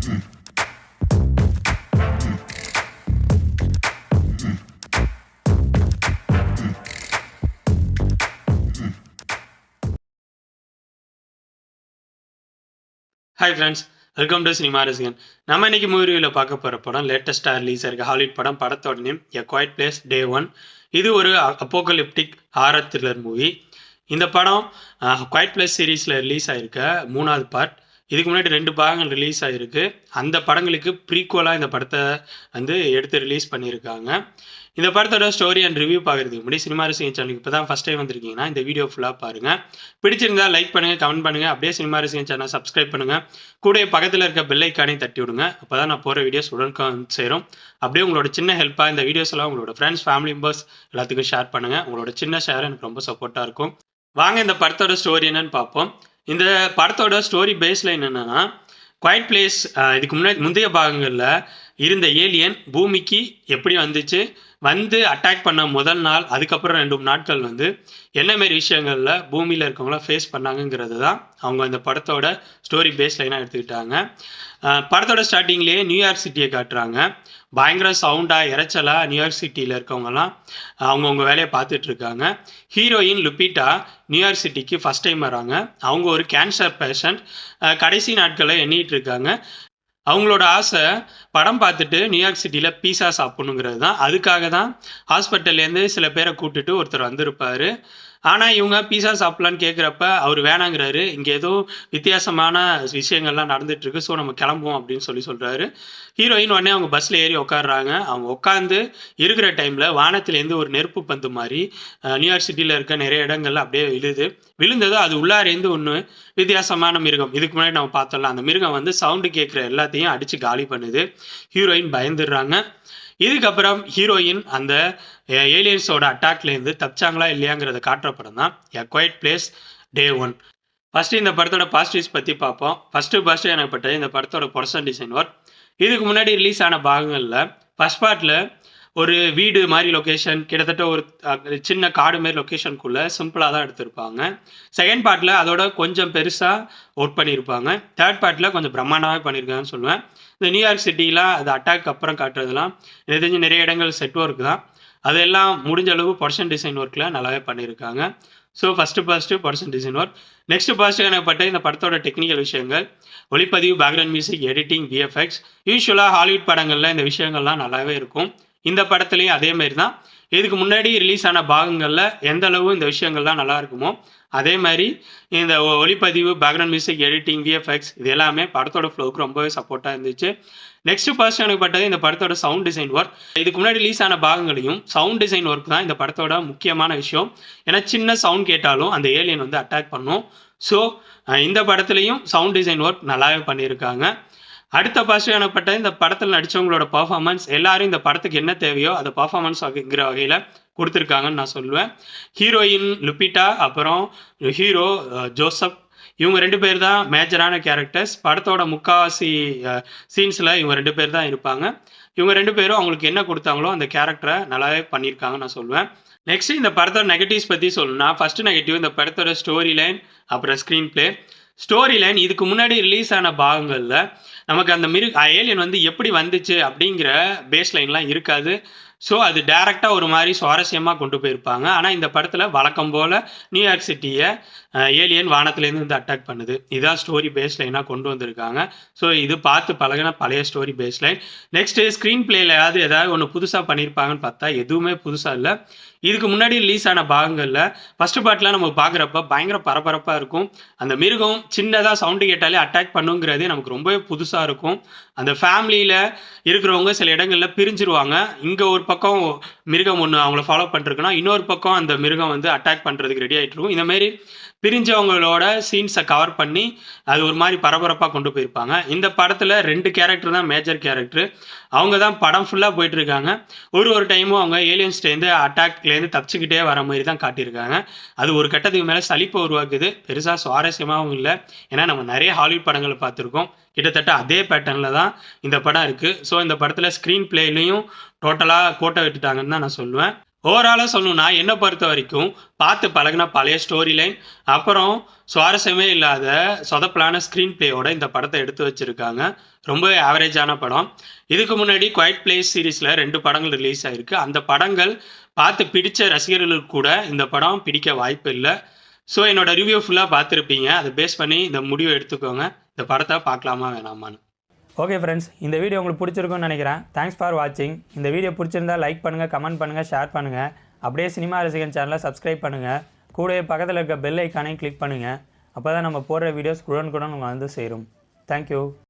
Hi friends, welcome to cinema ரசிகன். நம்ம இன்னைக்கு மூவி ரிவ்யூவில் பார்க்க போகிற படம் லேட்டஸ்டாக ரிலீஸ் ஆயிருக்கு ஹாலிவுட் படம். படத்தோட நேம் எ குவைட் பிளேஸ் டே 1. இது ஒரு அப்போகலிப்டிக் ஹாரர் த்ரில்லர் மூவி. இந்த படம் குவைட் பிளேஸ் சீரீஸில் ரிலீஸ் ஆகிருக்க 3வது பார்ட். இதுக்கு முன்னாடி 2 பாகங்கள் ரிலீஸ் ஆகிருக்கு. அந்த படங்களுக்கு ப்ரீக்குவலாக இந்த படத்தை வந்து எடுத்து ரிலீஸ் பண்ணியிருக்காங்க. இந்த படத்தோட ஸ்டோரி அண்ட் ரிவ்யூ பார்க்குறதுக்கு முன்னாடி சினிமா ரசிகன் சேனலுக்கு இப்போ தான் ஃபஸ்ட் டைம் வந்திருக்கீங்கன்னா இந்த வீடியோ ஃபுல்லாக பாருங்கள். பிடிச்சிருந்தா லைக் பண்ணுங்கள், கமெண்ட் பண்ணுங்கள். அப்படியே சினிமா ரசிகன் சேனல் சப்ஸ்கிரைப் பண்ணுங்கள். கூட பக்கத்தில் இருக்க பெல் ஐக்கானையும் தட்டி விடுங்க. அப்போ தான் நான் போகிற வீடியோஸ் உடனுக்குடன் சேரும். அப்படியே உங்களோட சின்ன ஹெல்ப்பாக இந்த வீடியோஸ் எல்லாம் உங்களோட ஃப்ரெண்ட்ஸ், ஃபேமிலி மெம்பர்ஸ் எல்லாத்துக்கும் ஷேர் பண்ணுங்கள். உங்களோட சின்ன ஷேர் எனக்கு ரொம்ப சப்போர்ட்டாக இருக்கும். வாங்க இந்த படத்தோட ஸ்டோரி என்னன்னு பார்ப்போம். இந்த படத்தோட ஸ்டோரி பேஸ்லைன் என்னென்னா, குவைட் பிளேஸ் இதுக்கு முந்தைய பாகங்களில் இருந்த ஏலியன் பூமிக்கு எப்படி வந்து அட்டாக் பண்ண முதல் நாள், அதுக்கப்புறம் 2 நாட்கள் வந்து என்ன மாரி விஷயங்களில் பூமியில் இருக்கவங்களாம் ஃபேஸ் பண்ணாங்கங்கிறது தான் அவங்க இந்த படத்தோட ஸ்டோரி பேஸ் லைனாக எடுத்துக்கிட்டாங்க. படத்தோட ஸ்டார்டிங்லேயே நியூயார்க் சிட்டியை காட்டுறாங்க. பயங்கர சவுண்டாக இறைச்சலாக நியூயார்க் சிட்டியில் இருக்கவங்கலாம் அவங்கவுங்க வேலையை பார்த்துட்ருக்காங்க. ஹீரோயின் லுபிட்டா நியூயார்க் சிட்டிக்கு ஃபஸ்ட் டைம் வராங்க. அவங்க ஒரு கேன்சர் பேஷண்ட். கடைசி நாட்களை எண்ணிட்டு இருக்காங்க. அவங்களோட ஆசை படம் பார்த்துட்டு நியூயார்க் சிட்டியில் பீஸா சாப்பிடணுங்கிறது தான். அதுக்காக தான் ஹாஸ்பிட்டல்லேருந்து சில பேரை கூப்பிட்டுட்டு ஒருத்தர் வந்திருப்பார். ஆனால் இவங்க பீஸா சாப்பிட்லான்னு கேட்குறப்ப அவர் வேணாங்கிறாரு. இங்கே ஏதோ வித்தியாசமான விஷயங்கள்லாம் நடந்துகிட்ருக்கு, ஸோ நம்ம கிளம்புவோம் அப்படின்னு சொல்கிறாரு. ஹீரோயின் உடனே அவங்க பஸ்ஸில் ஏறி உட்காடுறாங்க. அவங்க உட்காந்து இருக்கிற டைமில் வானத்துலேருந்து ஒரு நெருப்பு பந்து மாதிரி நியூயார்க் சிட்டியில் இருக்க நிறைய இடங்கள்ல அப்படியே விழுந்ததும் அது உள்ளாரேந்து ஒன்று வித்தியாசமான மிருகம். இதுக்கு முன்னாடி நம்ம பார்த்தோம்ல, அந்த மிருகம் வந்து சவுண்டு கேட்குற எல்லாத்தையும் அடித்து காலி பண்ணுது. ஹீரோயின் பயந்துடுறாங்க. இதுக்கப்புறம் ஹீரோயின் அந்த ஏலியன்ஸோட அட்டாக்லேருந்து தப்பிச்சாங்களா இல்லையாங்கிறத காட்டுற படம் தான் எ குவைட் பிளேஸ் டே 1. ஃபஸ்ட்டு இந்த படத்தோட பாசிட்டிவ்ஸ் பற்றி பார்ப்போம். ஃபஸ்ட்டு எனப்பட்டது இந்த படத்தோட ப்ரொடக்ஷன் டிசைன் ஒர்க். இதுக்கு முன்னாடி ரிலீஸ் ஆன பாகங்களில் ஃபஸ்ட் பார்ட்டில் ஒரு வீடு மாதிரி லொக்கேஷன், கிட்டத்தட்ட ஒரு சின்ன காடு மாரி லொக்கேஷனுக்குள்ளே சிம்பிளாக தான் எடுத்திருப்பாங்க. செகண்ட் பார்ட்டில் அதோட கொஞ்சம் பெருசாக ஒர்க் பண்ணியிருப்பாங்க. தேர்ட் பார்ட்டில் கொஞ்சம் பிரம்மாண்டமாக பண்ணியிருக்காங்கன்னு சொல்லுவேன். இந்த நியூயார்க் சிட்டிலாம் அது அட்டாக் அப்புறம் காட்டுறதுலாம் எனக்கு தெரிஞ்சு நிறைய இடங்கள் செட் ஒர்க் தான். அதெல்லாம் முடிஞ்ச அளவு ப்ரொடக்ஷன் டிசைன் ஒர்க்கில் நல்லாவே பண்ணியிருக்காங்க. So first production design work. Next positive எனப்பட்ட இந்த படத்தோட டெக்னிக்கல் விஷயங்கள், ஒளிப்பதிவு, பேக்ரவுண்ட் மியூசிக், எடிட்டிங், விஎஃப்எக்ஸ். யூஸ்வலாக ஹாலிவுட் படங்களில் இந்த விஷயங்கள்லாம் நல்லாவே இருக்கும். இந்த படத்துலையும் அதே மாதிரி தான். இதுக்கு முன்னாடி ரிலீஸ் ஆன பாகங்களில் எந்த அளவு இந்த விஷயங்கள்லாம் நல்லா இருக்குமோ அதே மாதிரி இந்த ஒளிப்பதிவு, பேக்ரவுண்ட் மியூசிக், எடிட்டிங், விஎஃப்எக்ஸ் இது எல்லாமே படத்தோட ஃப்ளோவுக்கு ரொம்பவே சப்போர்ட்டாக இருந்துச்சு. நெக்ஸ்ட் ஃபர்ஸ்ட் எனக்கு பட்டது இந்த படத்தோட சவுண்ட் டிசைன் ஒர்க். இதுக்கு முன்னாடி ரிலீஸ் ஆன பாகங்களையும் சவுண்ட் டிசைன் ஒர்க் தான் இந்த படத்தோட முக்கியமான விஷயம். ஏன்னா சின்ன சவுண்ட் கேட்டாலும் அந்த ஏலியன் வந்து அட்டாக் பண்ணும். ஸோ இந்த படத்துலையும் சவுண்ட் டிசைன் ஒர்க் நல்லாவே பண்ணியிருக்காங்க. அடுத்த பாசிட்டிவ் எனப்பட்ட இந்த படத்தில் நடித்தவங்களோட பர்ஃபார்மன்ஸ் எல்லாரும் இந்த படத்துக்கு என்ன தேவையோ அதை பர்ஃபார்மன்ஸ் வகைங்கிற வகையில் கொடுத்துருக்காங்கன்னு நான் சொல்லுவேன். ஹீரோயின் லுபிட்டா, அப்புறம் ஹீரோ ஜோசப், இவங்க 2 பேர் தான் மேஜரான கேரக்டர்ஸ். படத்தோட முக்காவாசி சீன்ஸில் இவங்க 2 பேர் தான் இருப்பாங்க. இவங்க 2 பேரும் அவங்களுக்கு என்ன கொடுத்தாங்களோ அந்த கேரக்டரை நல்லாவே பண்ணியிருக்காங்கன்னு நான் சொல்லுவேன். நெக்ஸ்ட் இந்த படத்தோட நெகட்டிவ்ஸ் பற்றி சொல்லணும்னா, ஃபர்ஸ்ட் நெகட்டிவ் இந்த படத்தோட ஸ்டோரி லைன், அப்புறம் ஸ்க்ரீன் பிளே. ஸ்டோரி லைன் இதுக்கு முன்னாடி ரிலீஸ் ஆன பாகங்களில் நமக்கு அந்த ஏலியன் வந்து எப்படி வந்துச்சு அப்படிங்கிற பேஸ் லைன்லாம் இருக்காது. ஸோ அது டேரெக்டாக ஒரு மாதிரி சுவாரஸ்யமாக கொண்டு போயிருப்பாங்க. ஆனால் இந்த படத்தில் வழக்கம் போல் நியூயார்க் சிட்டியை ஏலியன் வானத்துலேருந்து வந்து அட்டாக் பண்ணுது. இதான் ஸ்டோரி பேஸ் லைனாக கொண்டு வந்திருக்காங்க. ஸோ இது பார்த்து பழகின பழைய story base line. Next screen பிளேயில் ஏதாவது ஒன்று புதுசாக பண்ணியிருப்பாங்கன்னு பார்த்தா எதுவுமே புதுசாக இல்லை. இதுக்கு முன்னாடி ரிலீஸ் ஆன பாகங்களில் ஃபஸ்ட்டு பார்ட்டில் நம்ம பார்க்குறப்ப பயங்கர பரபரப்பாக இருக்கும். அந்த மிருகம் சின்னதாக சவுண்டு கேட்டாலே அட்டாக் பண்ணுங்கிறதே நமக்கு ரொம்பவே புதுசாக இருக்கும். அந்த ஃபேமிலியில் இருக்கிறவங்க சில இடங்களில் பிரிஞ்சிருவாங்க. இங்கே ஒரு பக்கம் மிருகம் ஒன்று அவங்கள ஃபாலோ பண்ணிருக்குன்னா இன்னொரு பக்கம் அந்த மிருகம் வந்து அட்டாக் பண்ணுறதுக்கு ரெடி ஆகிட்டு இருக்கும். இந்தமாரி பிரிஞ்சவங்களோட சீன்ஸை கவர் பண்ணி அது ஒரு மாதிரி பரபரப்பாக கொண்டு போயிருப்பாங்க. இந்த படத்தில் 2 கேரக்டர் தான் மேஜர் கேரக்டர். அவங்க தான் படம் ஃபுல்லாக போயிட்டுருக்காங்க. ஒரு டைமும் அவங்க ஏலியன்ஸ்டேருந்து அட்டாக்லேருந்து தப்பிச்சுக்கிட்டே வர மாதிரி தான் காட்டியிருக்காங்க. அது ஒரு கட்டத்துக்கு மேலே சலிப்பை உருவாக்குது. பெருசாக சுவாரஸ்யமாகவும் இல்லை. ஏன்னா நம்ம நிறைய ஹாலிவுட் படங்களை பார்த்துருக்கோம். கிட்டத்தட்ட அதே பேட்டர்னில் தான் இந்த படம் இருக்குது. ஸோ இந்த படத்தில் ஸ்க்ரீன் பிளேலையும் டோட்டலாக கோட்டை விட்டுட்டாங்கன்னு தான் நான் சொல்லுவேன். ஓவராலாக சொல்லணும்னா என்னை பொறுத்த வரைக்கும் பார்த்து பழகின பழைய ஸ்டோரி லைன், அப்புறம் சுவாரஸ்யமே இல்லாத சொதப்பலான ஸ்க்ரீன் பிளேயோட இந்த படத்தை எடுத்து வச்சுருக்காங்க. ரொம்பவே ஆவரேஜான படம். இதுக்கு முன்னாடி குவைட் பிளேஸ் சீரீஸில் 2 படங்கள் ரிலீஸ் ஆகிருக்கு. அந்த படங்கள் பார்த்து பிடிச்ச ரசிகர்களுக்கு கூட இந்த படம் பிடிக்க வாய்ப்பு இல்லை. ஸோ என்னோட ரிவ்யூ ஃபுல்லாக பார்த்துருப்பீங்க. அதை பேஸ் பண்ணி இந்த முடிவை எடுத்துக்கோங்க. இந்த படத்தை பார்க்கலாமா வேணாமான்னு. ஓகே ஃப்ரெண்ட்ஸ், இந்த வீடியோ உங்களுக்கு பிடிச்சிருக்கும்னு நினைக்கிறேன். தேங்க்ஸ் ஃபார் வாட்சிங். இந்த வீடியோ பிடிச்சிருந்தா லைக் பண்ணுங்கள், கமெண்ட் பண்ணுங்கள், ஷேர் பண்ணுங்கள். அப்படியே சினிமா ரசிகன் சேனலை சப்ஸ்கிரைப் பண்ணுங்கள். கூடவே பக்கத்தில் இருக்க பெல் ஐக்கானையும் கிளிக் பண்ணுங்கள். அப்போ தான் நம்ம போடுற வீடியோஸ் உடனுக்குடன் உங்களுக்கு வந்து சேரும். தேங்க்யூ.